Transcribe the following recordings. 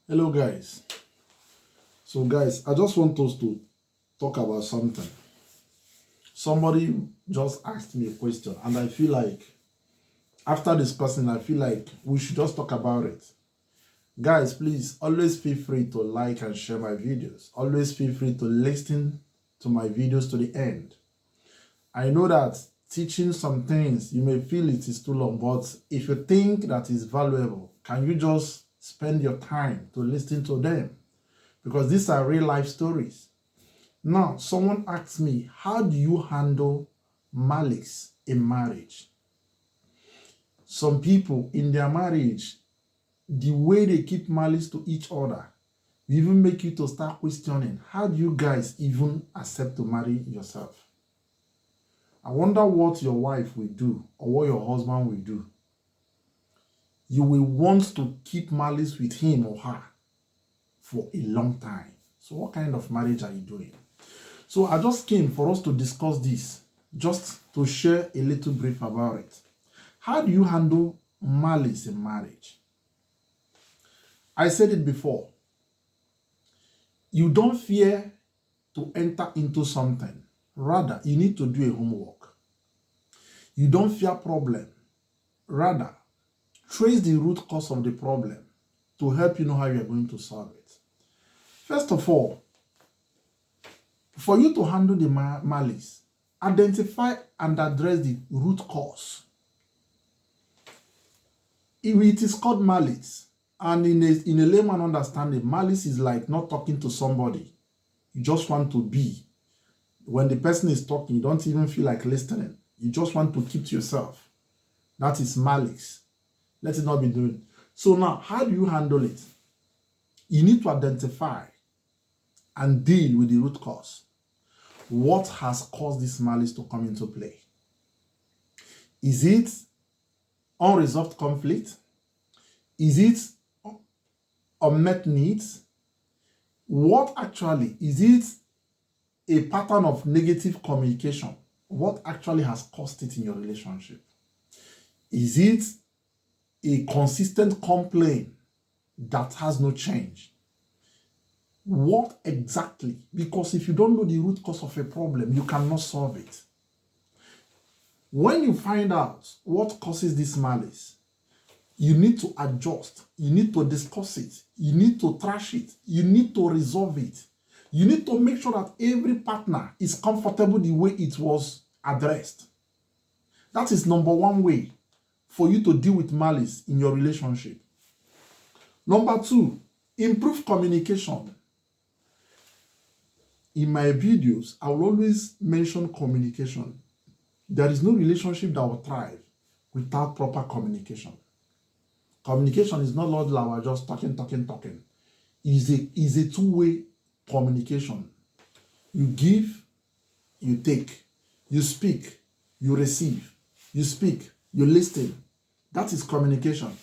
Hello guys. So guys, I just want us to talk about something. Somebody just asked me a question and I feel like after discussing, I feel like we should just talk about it. Guys, please always feel free to like and share my videos. Always feel free to listen to my videos to the end. I know that teaching some things, you may feel it is too long, but if you think that is valuable, can you just spend your time to listen to them? Because these are real life stories. Now, someone asked me, how do you handle malice in marriage? Some people in their marriage, the way they keep malice to each other, will even make you to start questioning, how do you guys even accept to marry yourself? I wonder what your wife will do or what your husband will do. You will want to keep malice with him or her for a long time. So what kind of marriage are you doing? So I just came for us to discuss this, just to share a little brief about it. How do you handle malice in marriage? I said it before. You don't fear to enter into something. Rather, you need to do a homework. You don't fear problem. Rather, trace the root cause of the problem to help you know how you are going to solve it. First of all, for you to handle the malice, identify and address the root cause. It is called malice, and in a layman understanding, malice is like not talking to somebody. You just want to be. When the person is talking, you don't even feel like listening. You just want to keep to yourself. That is malice. Let it not be doing. So now, how do you handle it? You need to identify and deal with the root cause. What has caused this malice to come into play? Is it unresolved conflict? Is it unmet needs? What actually, is it a pattern of negative communication? What actually has caused it in your relationship? Is it a consistent complaint that has no change? What exactly? Because if you don't know the root cause of a problem, you cannot solve it. When you find out what causes this malice, you need to adjust. You need to discuss it. You need to trash it. You need to resolve it. You need to make sure that every partner is comfortable the way it was addressed. That is number one way for you to deal with malice in your relationship. Number two, improve communication. In my videos, I will always mention communication. There is no relationship that will thrive without proper communication. Communication is not Lord just talking. It's a two-way communication. You give, you take. You speak, you receive. You speak, you listen. That is communication.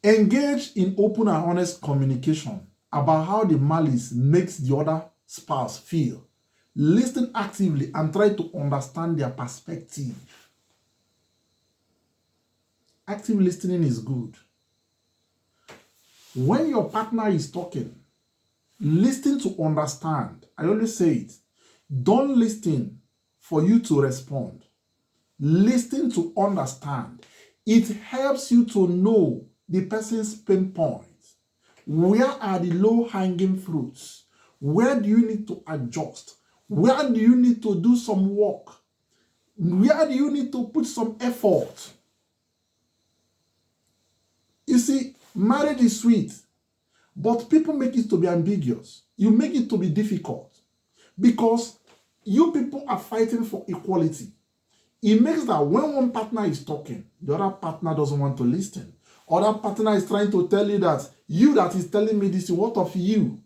Engage in open and honest communication about how the malice makes the other spouse feel. Listen actively and try to understand their perspective. Active listening is good. When your partner is talking, listen to understand. I always say it. Don't listen for you to respond. Listen to understand. It helps you to know the person's pain points. Where are the low-hanging fruits? Where do you need to adjust? Where do you need to do some work? Where do you need to put some effort? You see, marriage is sweet, but people make it to be ambiguous. You make it to be difficult because you people are fighting for equality. It makes that when one partner is talking, the other partner doesn't want to listen. Other partner is trying to tell you that you that is telling me this, what of you?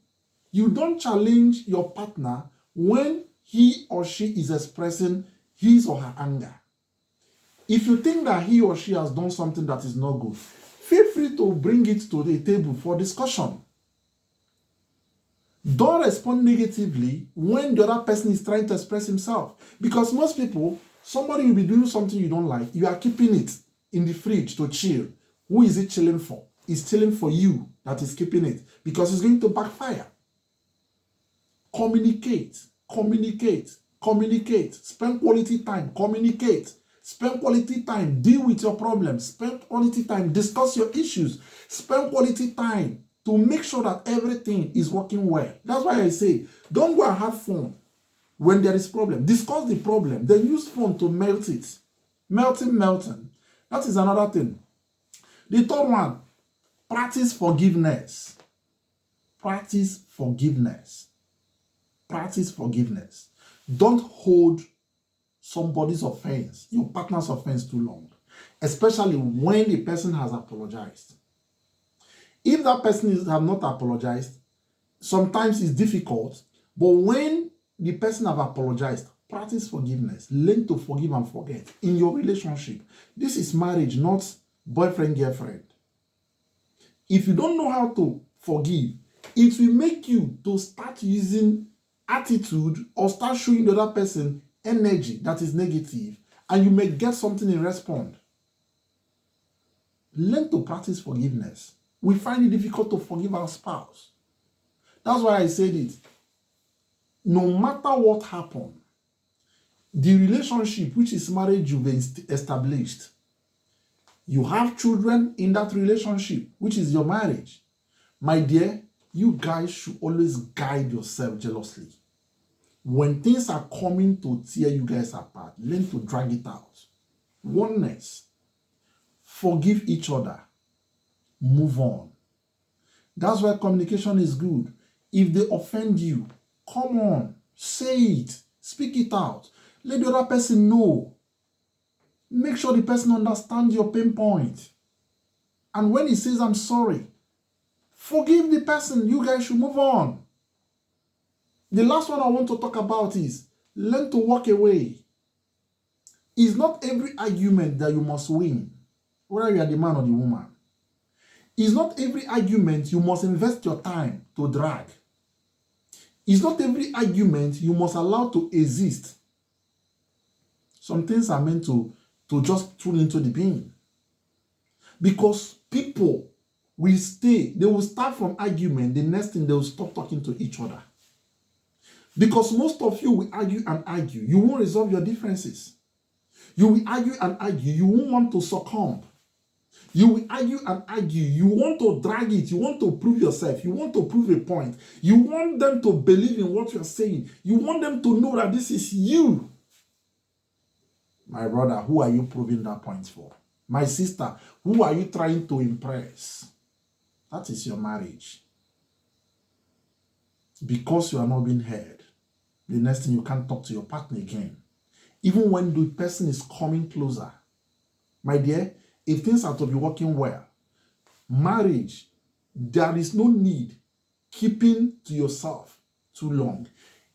You don't challenge your partner when he or she is expressing his or her anger. If you think that he or she has done something that is not good, feel free to bring it to the table for discussion. Don't respond negatively when the other person is trying to express himself. Because most people, somebody will be doing something you don't like, you are keeping it in the fridge to chill. Who is it chilling for? It's chilling for you. that is keeping it, because it's going to backfire. Communicate, communicate, communicate. Spend quality time, communicate. Spend quality time, deal with your problems. Spend quality time, discuss your issues. Spend quality time to make sure that everything is working well. That's why I say, don't go and have fun when there is problem. Discuss the problem, then use fun to melt it. Melting. That is another thing. The third one, practice forgiveness. Practice forgiveness. Practice forgiveness. Don't hold somebody's offense, your partner's offense, too long, especially when the person has apologized. If that person has not apologized, sometimes it's difficult, but when the person have apologized, practice forgiveness. Learn to forgive and forget in your relationship. This is marriage, not boyfriend, girlfriend. If you don't know how to forgive, it will make you to start using attitude or start showing the other person energy that is negative, and you may get something in response. Learn to practice forgiveness. We find it difficult to forgive our spouse. That's why I said it. No matter what happened, the relationship, which is marriage, you've established, you have children in that relationship, which is your marriage. My dear, you guys should always guide yourself jealously. When things are coming to tear you guys apart, learn to drag it out. Oneness. Forgive each other. Move on. That's why communication is good. If they offend you, come on, say it, speak it out. Let the other person know. Make sure the person understands your pain point. And when he says, I'm sorry, forgive the person. You guys should move on. The last one I want to talk about is learn to walk away. It's not every argument that you must win, whether you are the man or the woman. It's not every argument you must invest your time to drag. It's not every argument you must allow to exist. Some things are meant to just throw into the bin. Because people will stay, they will start from argument, the next thing they will stop talking to each other. Because most of you will argue and argue. You won't resolve your differences. You will argue and argue. You won't want to succumb. You will argue and argue. You want to drag it. You want to prove yourself. You want to prove a point. You want them to believe in what you're saying. You want them to know that this is you. My brother, who are you proving that point for? My sister, who are you trying to impress? That is your marriage. Because you are not being heard, the next thing you can't talk to your partner again. Even when the person is coming closer. My dear, if things are to be working well, marriage, there is no need keeping to yourself too long.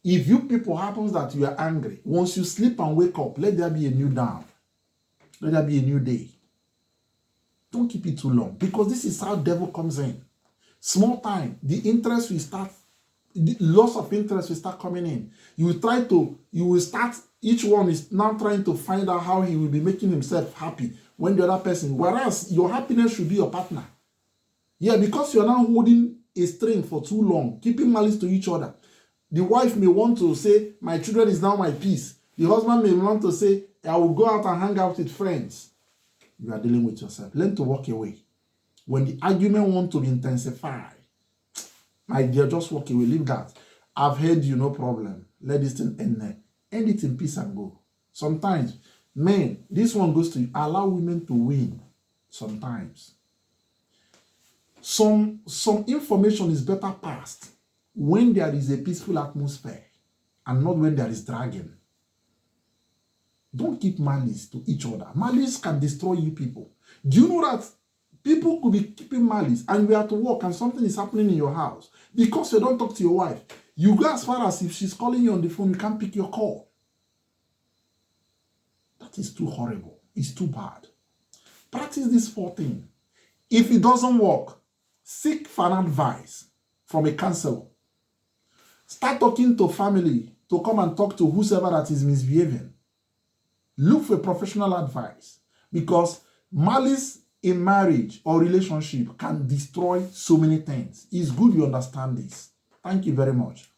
If you people happens that you are angry, once you sleep and wake up, let there be a new dawn. Let there be a new day. Don't keep it too long, because this is how the devil comes in. Small time, the interest will start, the loss of interest will start coming in. You will start, each one is now trying to find out how he will be making himself happy when the other person, whereas your happiness should be your partner. Yeah, because you're now holding a string for too long, keeping malice to each other. The wife may want to say, my children is now my peace. The husband may want to say, I will go out and hang out with friends. You are dealing with yourself. Learn to walk away. When the argument wants to be intensified, my dear, just walk away. Leave that. I've heard you, no problem. Let this thing end there. End it in peace and go. Sometimes, men, this one goes to you. Allow women to win. Sometimes. Some information is better passed when there is a peaceful atmosphere and not when there is dragging. Don't keep malice to each other. Malice can destroy you people. Do you know that people could be keeping malice and you are to work and something is happening in your house because you don't talk to your wife? You go as far as if she's calling you on the phone, you can't pick your call. That is too horrible. It's too bad. Practice this 4 things. If it doesn't work, seek for an advice from a counselor. Start talking to family to come and talk to whoever that is misbehaving. Look for professional advice, because malice in marriage or relationship can destroy so many things. It's good you understand this. Thank you very much.